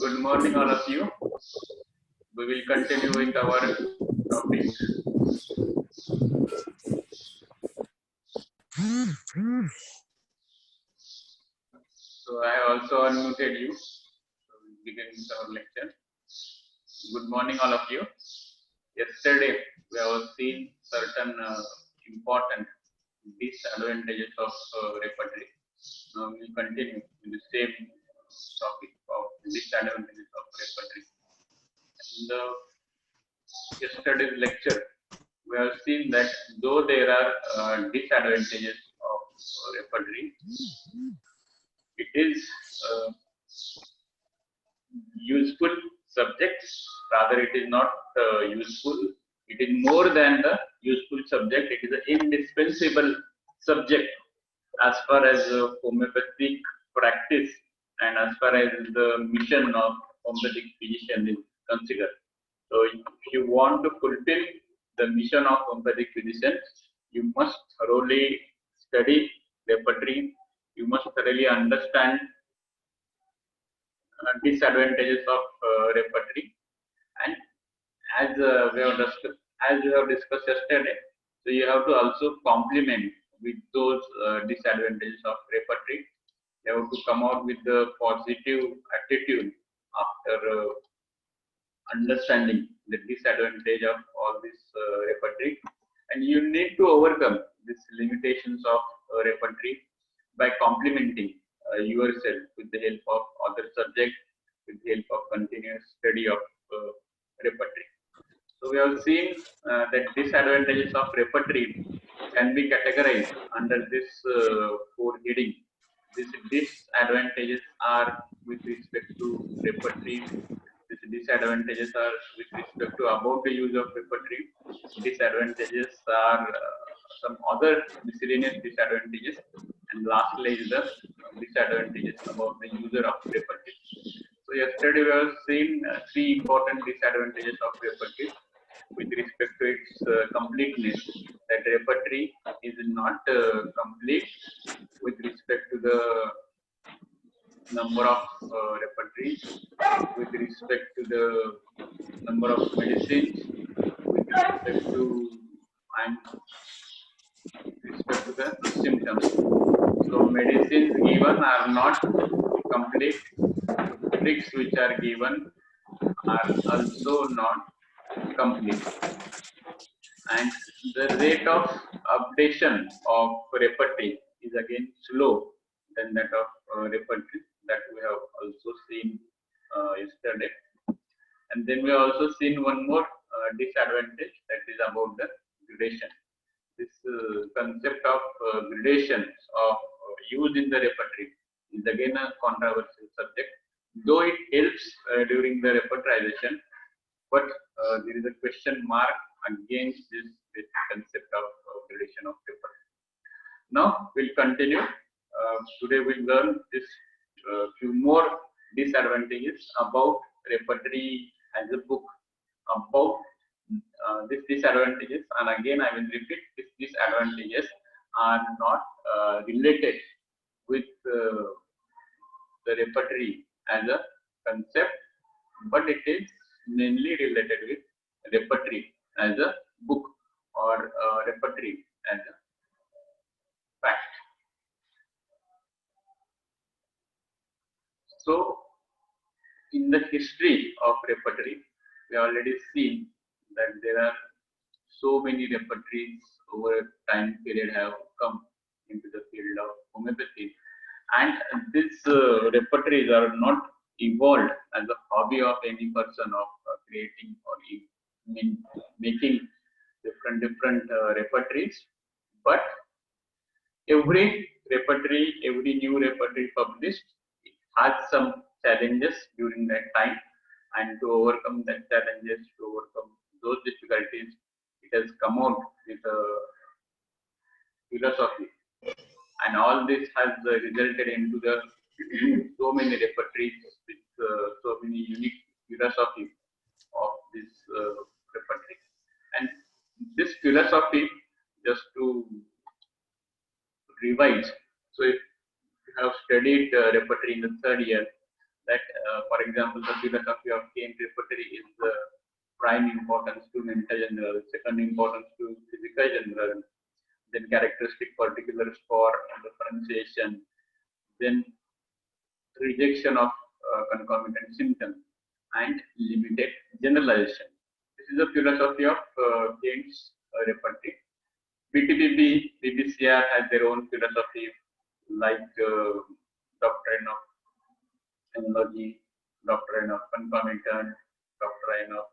good morning, all of you. We will continue with our topic. So I also unmuted you. So we begin with our lecture. Good morning, all of you. Yesterday we have seen certain important disadvantages of repertory. Now we will continue with the same topic of disadvantages of repertory. In the yesterday's lecture, we have seen that though there are disadvantages of repertory, it is useful subject. Rather, it is not useful. It is more than the useful subject. It is an indispensable subject as far as homeopathic practice and as far as the mission of homeopathic physician is considered. So, if you want to fulfill the mission of homeopathic physician, you must thoroughly study repertory. You must thoroughly understand disadvantages of repertory, and as we have discussed yesterday, so you have to also complement with those disadvantages of repertory. You have to come out with the positive attitude after understanding the disadvantage of all this repertory, and you need to overcome these limitations of repertory by complementing yourself with the help of other subjects, with the help of continuous study of repertory. So we have seen that disadvantages of repertory can be categorized under this four heading. These disadvantages are with respect to repertory. These disadvantages are with respect to about the use of repertory. Disadvantages are some other miscellaneous disadvantages, and lastly is the disadvantages about the user of repertory. So yesterday we have seen three important disadvantages of repertory with respect to its completeness. That repertory is not complete with respect to the number of repertories, with respect to the number of medicines, with respect to the symptoms. So medicines given are not complete. Tricks which are given are also not complete. And the rate of updation of repertory is again slow than that of repertory, that we have also seen yesterday. And then we have also seen one more disadvantage, that is about the gradation. This concept of gradations of use in the repertory is again a controversial subject, though it helps during the repertorization, but there is a question mark against this concept of gradation of repertory. Now we'll continue. Today we'll learn this few more disadvantages about repertory as a book, about these disadvantages, and again I will repeat, these disadvantages are not related with the repertory as a concept, but it is mainly related with repertory as a book or repertory as a fact. So, in the history of repertory, we have already seen that there are so many repertories over time period have come into the field of homeopathy, and these repertories are not evolved as a hobby of any person of creating or making different repertories, but every repertory, every new repertory published has some challenges during that time, and to overcome that challenges, to overcome those difficulties, it has come out with a philosophy, and all this has resulted into the so many repertories with so many unique philosophy of this repertory. And this philosophy, just to revise, so if you have studied repertory in the third year, that, for example, the philosophy of Kane repertory is the prime importance to mental general, second importance to physical general, then characteristic particulars for differentiation, then rejection of concomitant symptom, and limited generalization. This is the philosophy of Kane's repertory. BTPP, BBCR has their own philosophy, like doctrine of analogy, doctrine of concomitant, doctrine of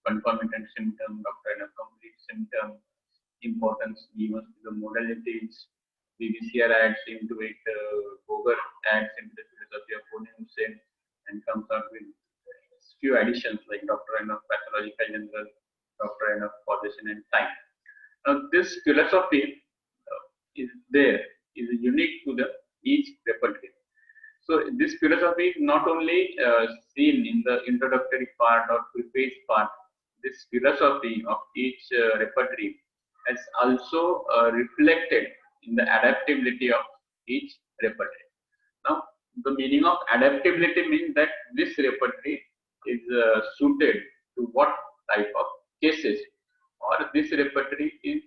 concomitant symptom, doctrine of complete symptom, importance given to the modalities. BBCR adds into it, Boger adds into the philosophy of Hussein and comes out with few additions like doctrine of pathological general, doctrine of causation and time. Now, this philosophy is there, is unique to the each repertory. So, this philosophy is not only seen in the introductory part or preface part. This philosophy of each repertory has also reflected in the adaptability of each repertory. Now, the meaning of adaptability means that this repertory is suited to what type of cases, or this repertory is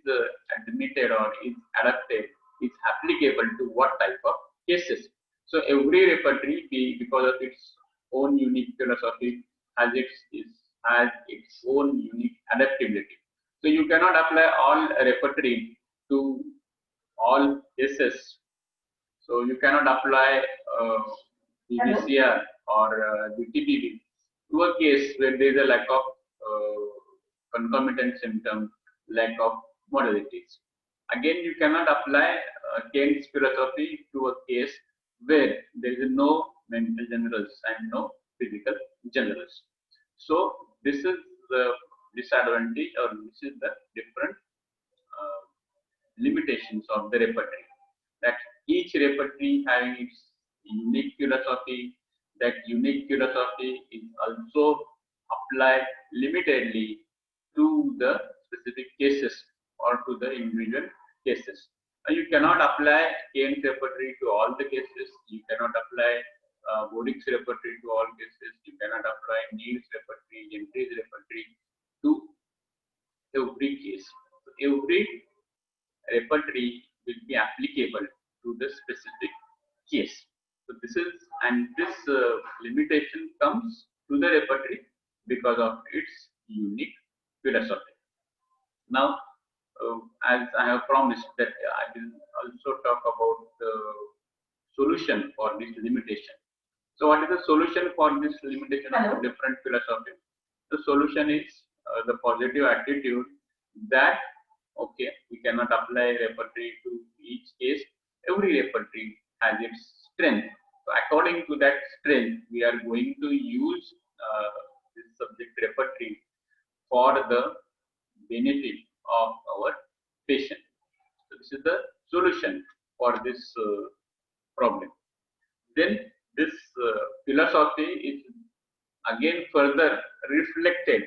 admitted or is adapted, is applicable to what type of cases. So every repertory, because of its own unique philosophy, has its own unique adaptability. So you cannot apply all repertory to all cases. So you cannot apply BBCR or BTPP to a case where there is a lack of concomitant symptom, lack of modalities. Again, you cannot apply Kane's philosophy to a case where there is no mental generals and no physical generals. So this is the disadvantage, or this is the different limitations of the repertory. That each repertory having its unique philosophy, that unique philosophy is also applied limitedly to the specific cases or to the individual cases. You cannot apply Kane's repertory to all the cases. You cannot apply Bodik's repertory to all cases. You cannot apply Neil's repertory, Gentry's repertory to every case. So every repertory will be applicable to the specific case. So this limitation comes to the repertory because of its unique philosophy. Now, as I have promised that I will also talk about the solution for this limitation. So what is the solution for this limitation of different philosophy? The solution is the positive attitude that, okay, we cannot apply repertory to each case. Every repertory has its strength. So according to that strength, we are going to use this subject repertory for the benefit of our patient. So this is the solution for this problem. Then this philosophy is again further reflected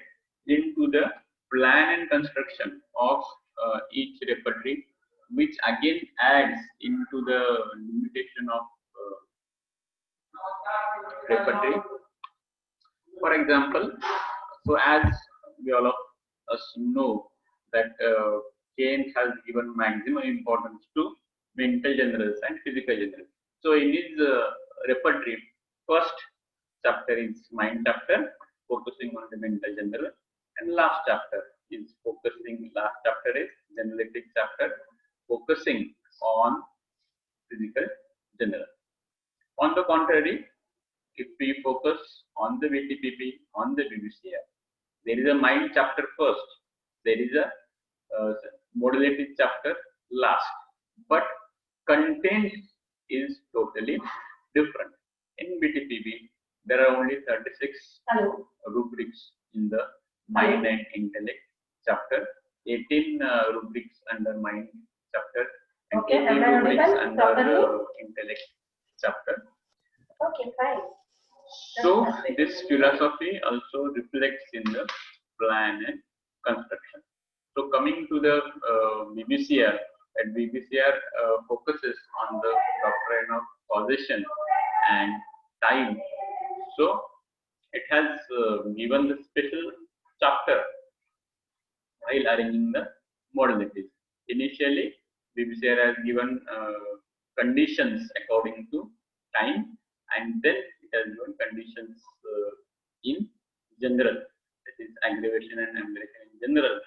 into the plan and construction of each repertory, which again adds into the limitation of repertory. For example, so as we all of us know that Kane has given maximum importance to mental generals and physical generals. So in his repertory, first chapter is mind chapter, focusing on the mental general, and last chapter is generative chapter, focusing on physical general. On the contrary, if we focus on the BTPP, on the BBCR, there is a mind chapter first, there is a modulative chapter last, but content is totally different. In BTPP, there are only 36 rubrics in the mind and intellect chapter, 18 rubrics under mind chapter, and 18 rubrics under intellect chapter. Okay, fine. So this philosophy also reflects in the plan and construction. So coming to the BBCR, and BBCR focuses on the doctrine of causation and time. So it has given the special chapter while arranging the modalities. Initially, BBCR has given conditions according to time, and then it has given conditions in general, that is aggravation and amelioration in general.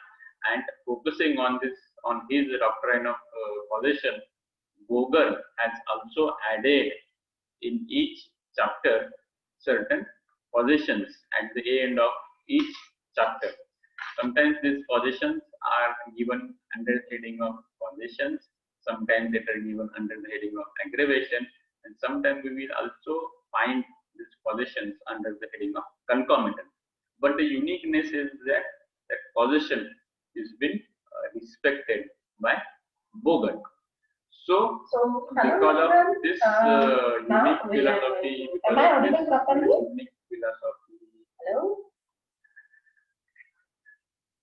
And focusing on this, on his doctrine of causation, Boger has also added in each chapter certain positions at the end of each chapter. Sometimes these positions are given under the heading of causations, sometimes they are given under the heading of aggravation, and sometimes we will also find these positions under the heading of concomitant. But the uniqueness is that causation is been respected by Boger. So because of this unique philosophy, Hello?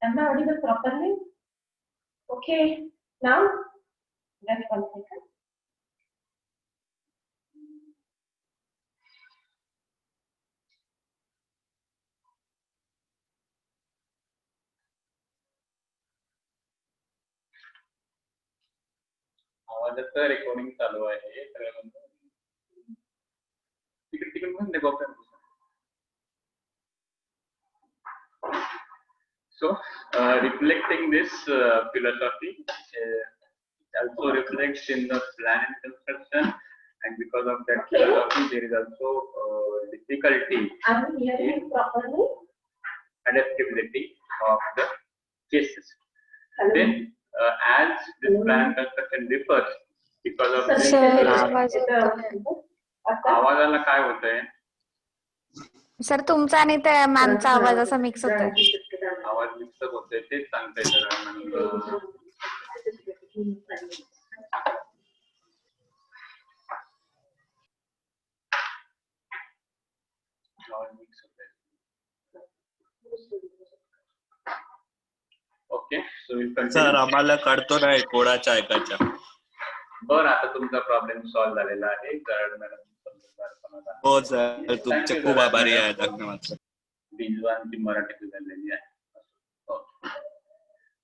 Am I audible properly? Okay. Now, just 1 second. आवाजाचं recording चालू आहे. तिकडे बंद करा. So, reflecting this philosophy also reflects in the plan and construction, and because of that philosophy, there is also difficulty in properly? Adaptability of the cases. Hello? Then, as this plan and construction differs, because of this, आवाजाला काय होतंय? Sir तुमचा आणि त्या मॅमचा आवाज असा mix होतोय. आवाज मिक्स होतोय तेच सांगताय जरा. ओके, सो सर आम्हाला कळतो नाही कोणाच्या ऐकायच्या. बरं, आता तुमचा प्रॉब्लेम सॉल्व्ह झालेला आहे. हो सर, तुमचे खूप आभारी आहे. धन्यवाद सर. बिंजवांची मराठी झालेली आहे.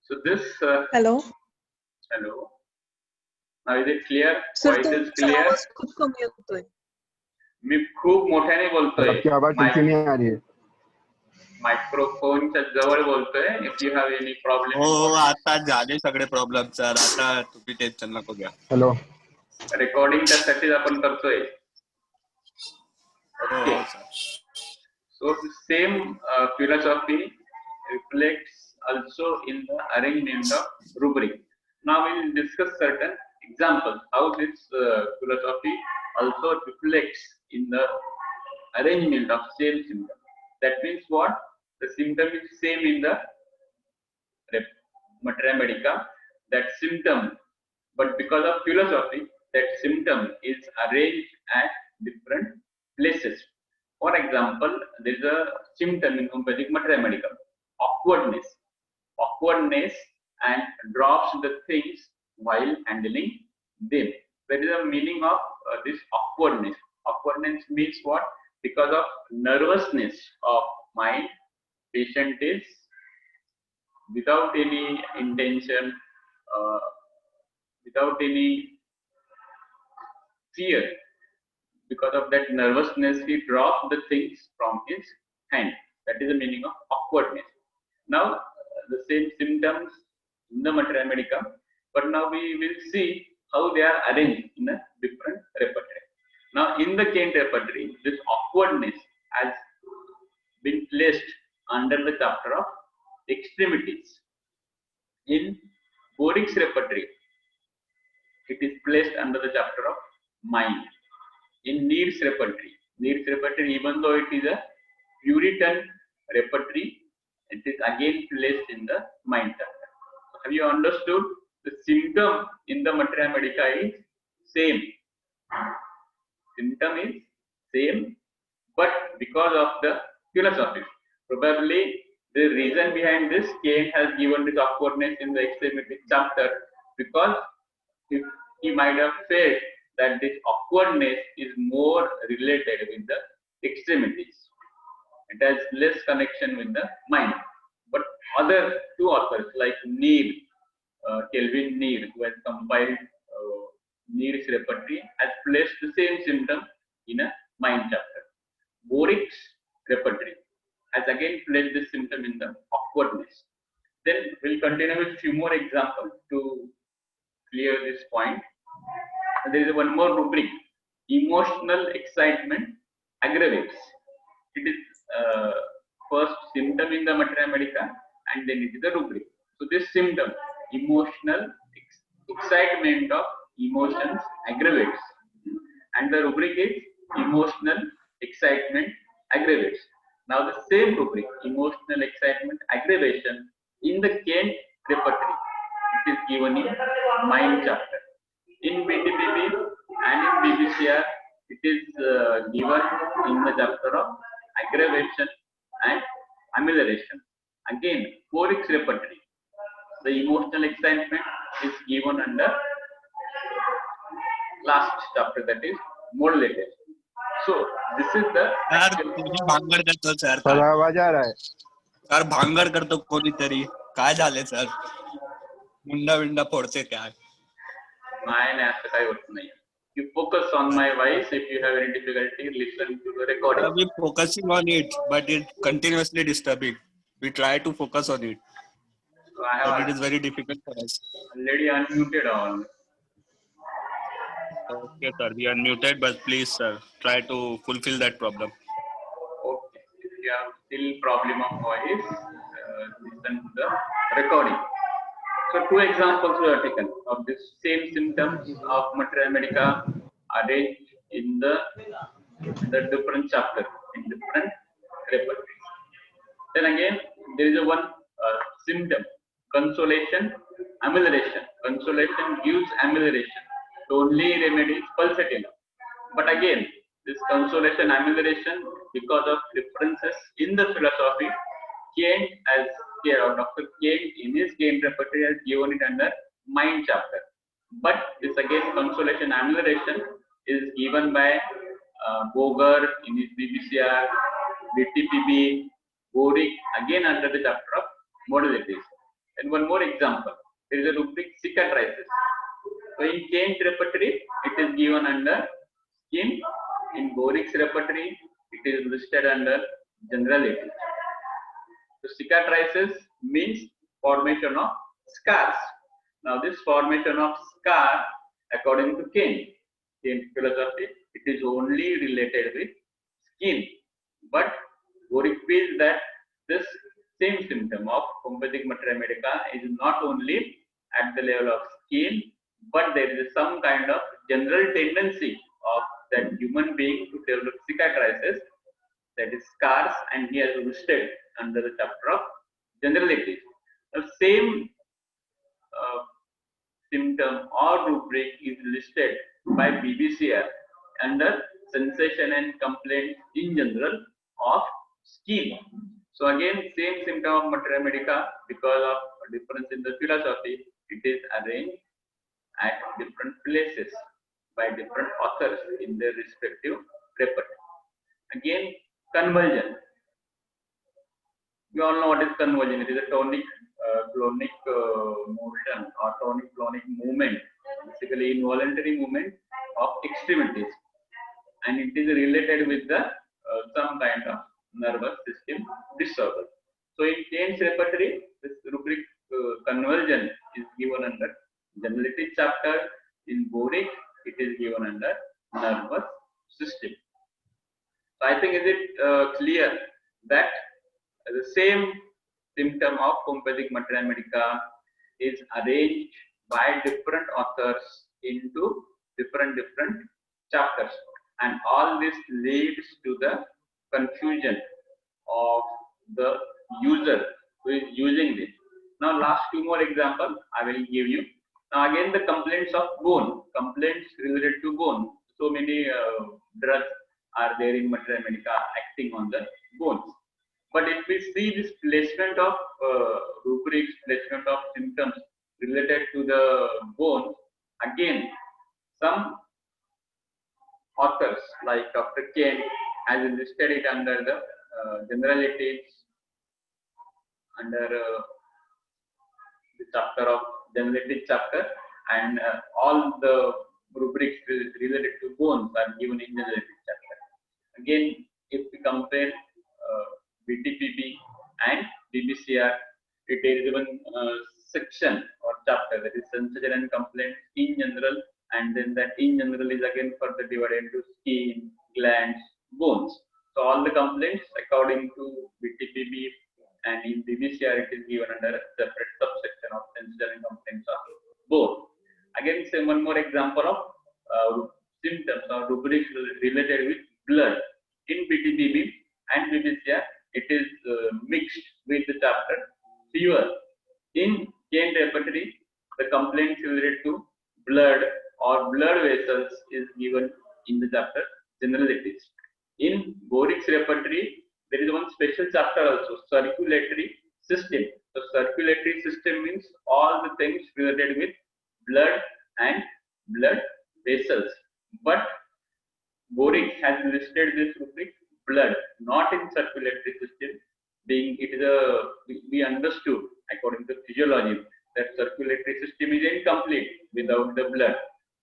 So this hello now is it clear? Sir, Voice is clear? खूप कमी होतोय. मी खूप मोठ्याने बोलतोय. आपकी आवाज ठीक से नहीं आ रही है. मायक्रोफोनच्या जवळ बोलतोय. If you have any problem. हो, आता झाले सगळे प्रॉब्लेम सर. आता तुम्ही टेन्शन नको घ्या. हेलो, रेकॉर्डिंग त्यासाठी आपण करतोय. Okay. So the same philosophy reflects also in the arrangement of rubric. Now we will discuss certain examples how this philosophy also reflects in the arrangement of same symptom. That means what? The symptom is same in the materia medica, that symptom, but because of philosophy, that symptom is arranged at different places. For example, there is a symptom in homeopathic materia medica, awkwardness, and drops the things while handling them. There is a meaning of this awkwardness. Awkwardness means what? Because of nervousness of mind, patient is without any intention, without any fear. Because of that nervousness, he dropped the things from his hand. That is the meaning of awkwardness. Now, the same symptoms in the materia medica, but now we will see how they are arranged in a different repertoire. Now, in the Kent repertoire, this awkwardness has been placed under the chapter of extremities. In Borik's repertoire, it is placed under the chapter of mind. In Need's repertoire, even though it is a Puritan repertoire, it is again placed in the mind chapter. So have you understood? The symptom in the materia medica is same. Symptom is same, but because of the philosophy, probably the reason behind this, Kent has given this awkwardness in the extremity chapter, because he might have felt that this awkwardness is more related with the extremities. It has less connection with the mind. But other two authors like Neer, Kelvin Neer, who has compiled Neer's repertory, has placed the same symptom in a mind chapter. Borick's repertory has again placed this symptom in the awkwardness. Then we'll continue with few more examples to clear this point. There is one more rubric: emotional excitement aggravates. It is first symptom in the materia medica, and then it is the rubric. So this symptom, emotional excitement of emotions aggravates, and the rubric is emotional excitement aggravates. Now the same rubric, emotional excitement aggravation, in the Kent repertory, it is given in mind chapter. In BTPB and in BBCR, it is given in the chapter of aggravation and amelioration. Again, Borick's repertory, the emotional excitement is given under last chapter, that is modulated. So this is the sir कोणी भांगड करतो sir sir आवाज आ रहा है sir Bhangad करतो कोणीतरी काय झाले sir मुंडा विंडा फोडते काय नाही असं काही होत नाही. You focus on my voice. If you have any difficulty, listen to the recording. we focusing on it but it continuously disturbing. We try to focus on it So I but it have is very difficult for us. already unmuted all. Okay sir, we are muted but please sir try to fulfill that problem. Okay. If you have still problem of voice, listen to the recording. So two examples were taken of this same symptoms of materia medica arranged in the different chapter, in different repertories. Then again, there is a one symptom, consolation, amelioration. Consolation gives amelioration. The only remedy is pulsatilla. But again, this consolation, amelioration, because of differences in the philosophy, Kent as Dr. Kent in his Kent repertory has given it under mind chapter. But this again, consolation, amelioration is given by Boger in his BBCR, BTPB, Borick again under the chapter of modalities. And one more example, there is a rubric cicatrices. So in Kent repertory, it is given under skin. In Borick's repertory, it is listed under generality. So cicatrices means formation of scars. Now this formation of scar, according to Kent philosophy, it is only related with skin. But Borick feels that this same symptom of homeopathic materia medica is not only at the level of skin, but there is some kind of general tendency of that human being to develop cicatrices, that is scars, and he has listed under the chapter of generalities. The same symptom or rubric is listed by BBCR under sensation and complaint in general of skin. So again, same symptom of materia medica, because of difference in the philosophy, it is arranged at different places by different authors in their respective repertoire. Again, convulsion. We all know what is convulsion. It is a tonic clonic motion or tonic clonic movement, basically involuntary movement of extremities, and it is related with the some kind of nervous system disorder. So in Kent's repertory, this rubric convulsion is given under generality chapter. In Borick, it is given under nervous system. So I think is it clear that the same symptom of homeopathic materia medica is arranged by different authors into different chapters, and all this leads to the confusion of the user who is using this. Now last two more examples I will give you. Now again, the complaints of bone, complaints related to bone. So many drugs are there in materia medica acting on the bones. But if we see this placement of rubrics, placement of symptoms related to the bones, again, some authors like Dr. Kane has listed it under the generalities, under the chapter of generalities chapter, and all the rubrics related to bones are given in generalities chapter. Again, if we compare BTPB and BBCR, it is given section or chapter, that is sensation and complaint in general, and then that in general is again further divided into skin, glands, bones. So all the complaints according to BTPB and in BBCR it is given under a separate subsection of sensation and complaints of bone. Again, say one more example of symptoms or rubrics related with blood. In BTPB and BBCR, it is mixed with the chapter fever. In Kane repertory, the complaints related to blood or blood vessels is given in the chapter generalities. In Boric's repertory, there is one special chapter also, circulatory system. The circulatory system means all the things related with blood and blood vessels. But Boric has listed this rubric blood, not in circulatory system, being it is we understood according to physiology that circulatory system is incomplete without the blood.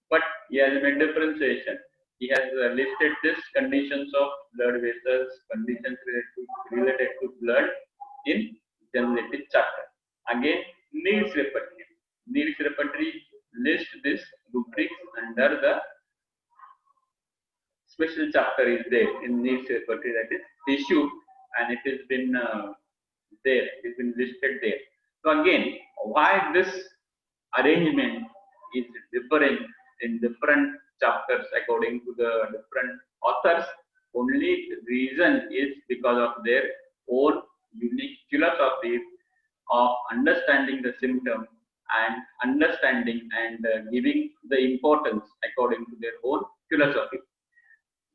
But he has made differentiation. He has listed this conditions of blood vessels, conditions related to blood in generalities chapter. Again, needs repertory. Needs repertory list this rubrics under the special chapter is there in needs repertory, that is tissue, and it has been there, it has been listed there. So again, why this arrangement is different in different chapters according to the different authors? Only reason is because of their own unique philosophy of understanding the symptom and understanding and giving the importance according to their own philosophy.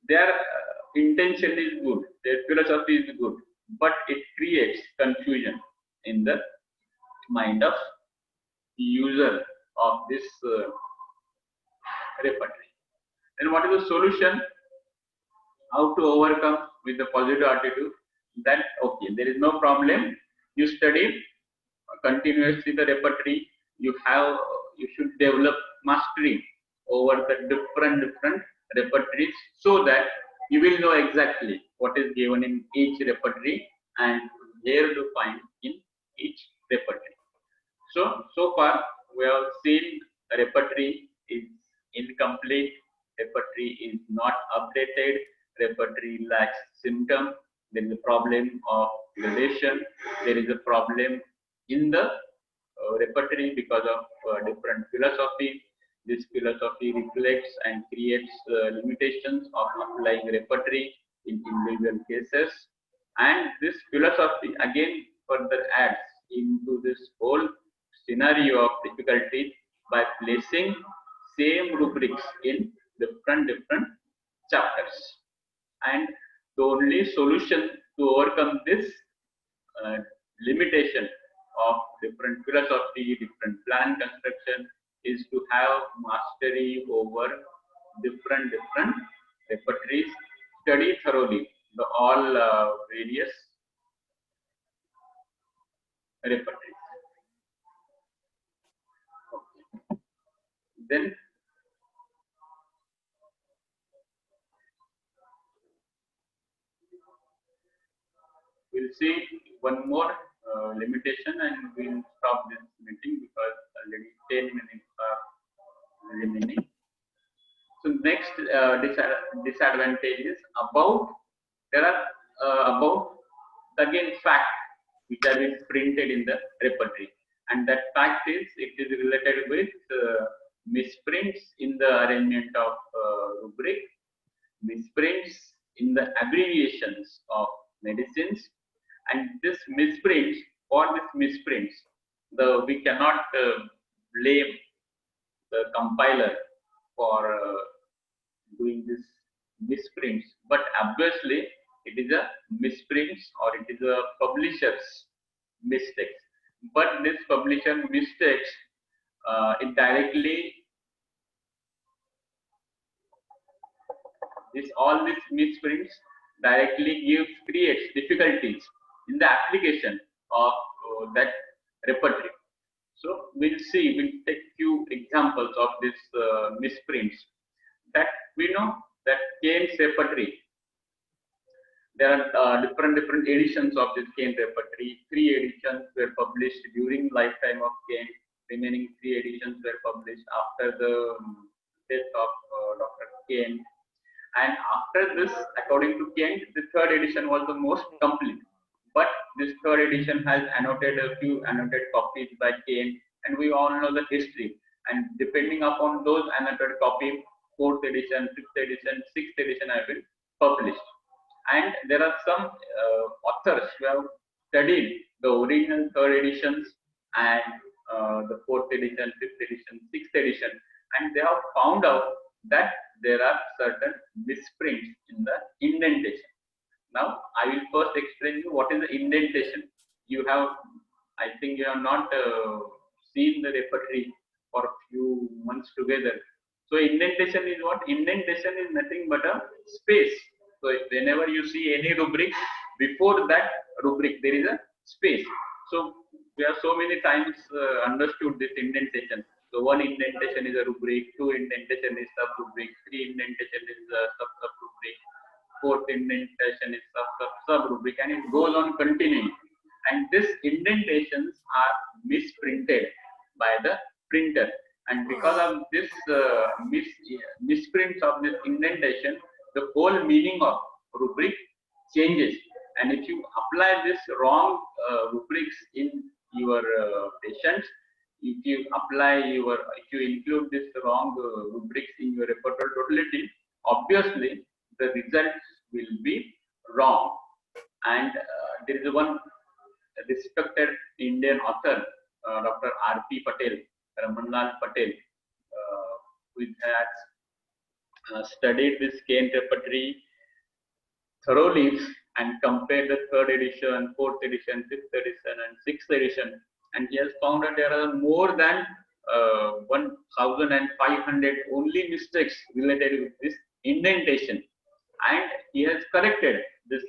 Their intention is good, their philosophy is good, but it creates confusion in the mind of user of this repertory. And what is the solution? How to overcome with the positive attitude that okay, there is no problem. You study continuously the repertory. You should develop mastery over the different repertories so that you will know exactly what is given in each repertory and where to find in each repertory. So far we have seen repertory is incomplete, repertory is not updated, repertory lacks symptom, there is a problem of relation, there is a problem in the repertory because of different philosophy. This philosophy reflects and creates limitations of applying repertory in individual cases, and this philosophy again further adds into this whole scenario of difficulty by placing same rubrics in different chapters. And the only solution to overcome this limitation of different philosophy, different plan construction, is to have mastery over different repertories, study thoroughly the all various repertories. Okay. Then we'll see one more limitation and we'll stop this meeting because already 10 minutes are remaining. So next disadvantages about, there are about again fact which are been printed in the repertory, and that fact is it is related with misprints in the arrangement of rubric, misprints in the abbreviations of medicines, and this misprints, for this misprints, we cannot blame the compiler for doing this misprints, but obviously it is a misprints or it is a publisher's mistakes. But this publisher mistakes it directly all these misprints directly creates difficulties in the application of that repertory. So we'll take few examples of these misprints. That we know that Kane's repertory, there are different editions of this Kane repertory. 3 editions were published during lifetime of Kane. Remaining 3 editions were published after the death of Dr. Kane. And after this, according to Kane, the 3rd edition was the most complete. But this 3rd edition has a few annotated copies by Kane, and we all know the history. And depending upon those annotated copies, 4th edition, 5th edition, 6th edition have been published. And there are some authors who have studied the original 3rd editions and the 4th edition, 5th edition, 6th edition, and they have found out that there are certain misprints in the indentation. Now, I will first explain you what is the indentation. I think you have not seen the repertory for a few months together. So, indentation is what? Indentation is nothing but a space. So, whenever you see any rubric, before that rubric there is a space. So, we have so many times understood this indentation. So, 1 indentation is a rubric, 2 indentation is sub-rubric, 3 indentation is a sub-sub-rubric, 4th indentation is sub-sub-rubric, and it goes on continuing. And these indentations are misprinted by the printer. And because of this misprints of this indentation, the whole meaning of rubric changes. And if you apply this wrong rubrics in your patients, if you include this wrong rubrics in your repertoire totality, obviously the results will be wrong. And there is one respected Indian author, Dr. R.P. Patel, Ramanlal Patel, who has studied this Kane repertory thoroughly and compared the 3rd edition, 4th edition, 5th edition, and 6th edition, and he has found that there are more than 1,500 only mistakes related with this indentation, and he has corrected this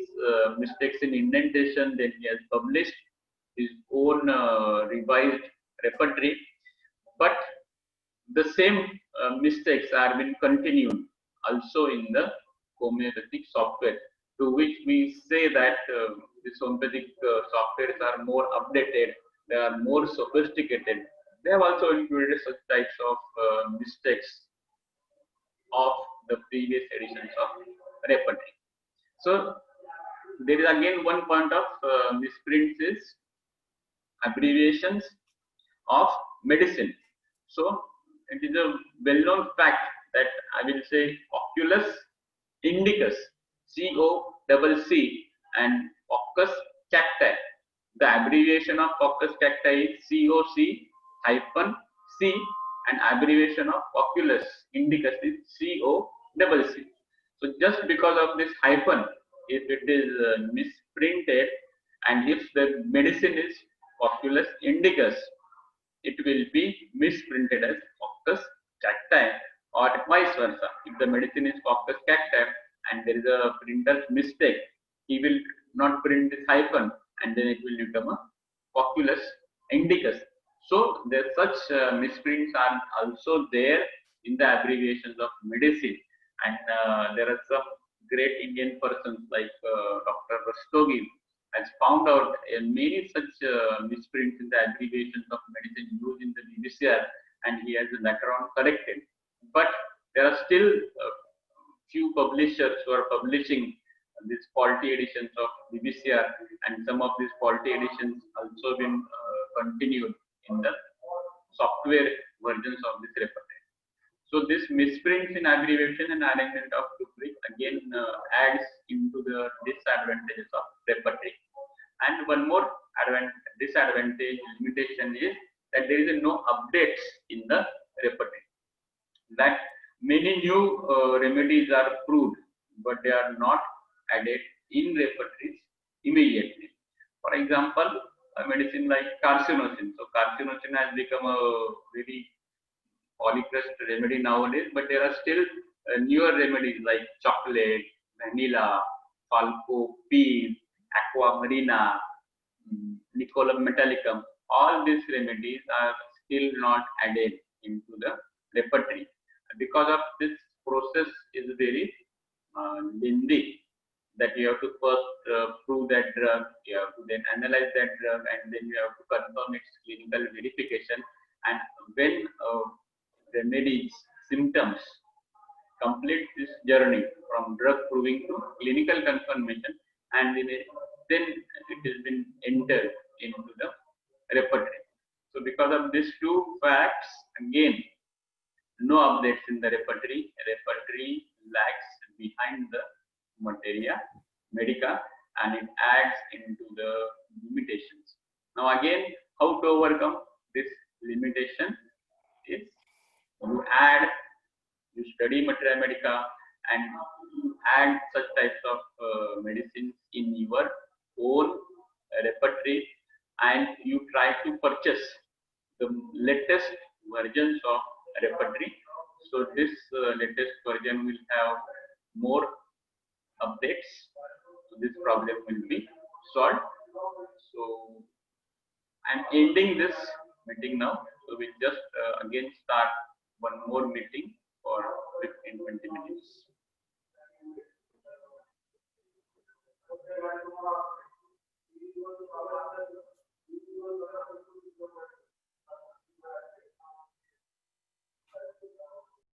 mistakes in indentation. Then he has published his own revised repertory, but the same mistakes are being continued also in the homeopathic software, to which we say that these homeopathic softwares are more updated, they are more sophisticated. They have also included such types of mistakes of the previous editions of repertory. So there is again one point of misprints is abbreviations of medicine. So it is a well-known fact that I will say Oculus Indicus, COCC, and Coccus cacti. The abbreviation of Coccus cacti is COC-C, and abbreviation of Oculus Indicus is COCC. So just because of this hyphen, if it is misprinted, and if the medicine is Oculus Indicus, it will be misprinted as Coccus cacti, or vice versa. If the medicine is Coccus cacti and there is a printer's mistake, he will not print this hyphen, and then it will become a Coculus Indicus. So there such misprints are also there in the abbreviations of medicine, and there are some great Indian persons like Dr. Rastogi has found out many such misprints in the abbreviations of medicine used in the BBCR, and he has later on corrected. But there are still few publishers who are publishing these faulty editions of BBCR, and some of these faulty editions also been continued in the software versions of this repertory. So this misprints in abbreviation and arrangement of rubric again adds into the disadvantages of repertory. And one more disadvantage limitation is that there is no updates in the repertory. That many new remedies are proved, but they are not added in repertories immediately. For example, a medicine like carcinosin. So carcinosin has become a very polycrest remedy nowadays, but there are still newer remedies like chocolate, vanilla, Falco, peas, aqua marina, Nicola metallicum, all these remedies are still not added into the repertory. Because of this process is very lengthy, that you have to first prove that drug, you have to then analyze that drug, and then you have to confirm its clinical verification. And when remedies, symptoms complete this journey from drug proving to clinical confirmation, and then it has been entered into the repertory. So because of these two facts, again, no updates in the repertory. Repertory lags behind the materia medica, and it adds into the limitations. Now again, how to overcome this limitation is you study materia medica and add such types of medicines in your own repertory, and you try to purchase the latest versions of repertory. So this latest version will have more updates. So this problem will be solved. So I'm ending this meeting now. So we just again start one more meeting for 15-20 minutes.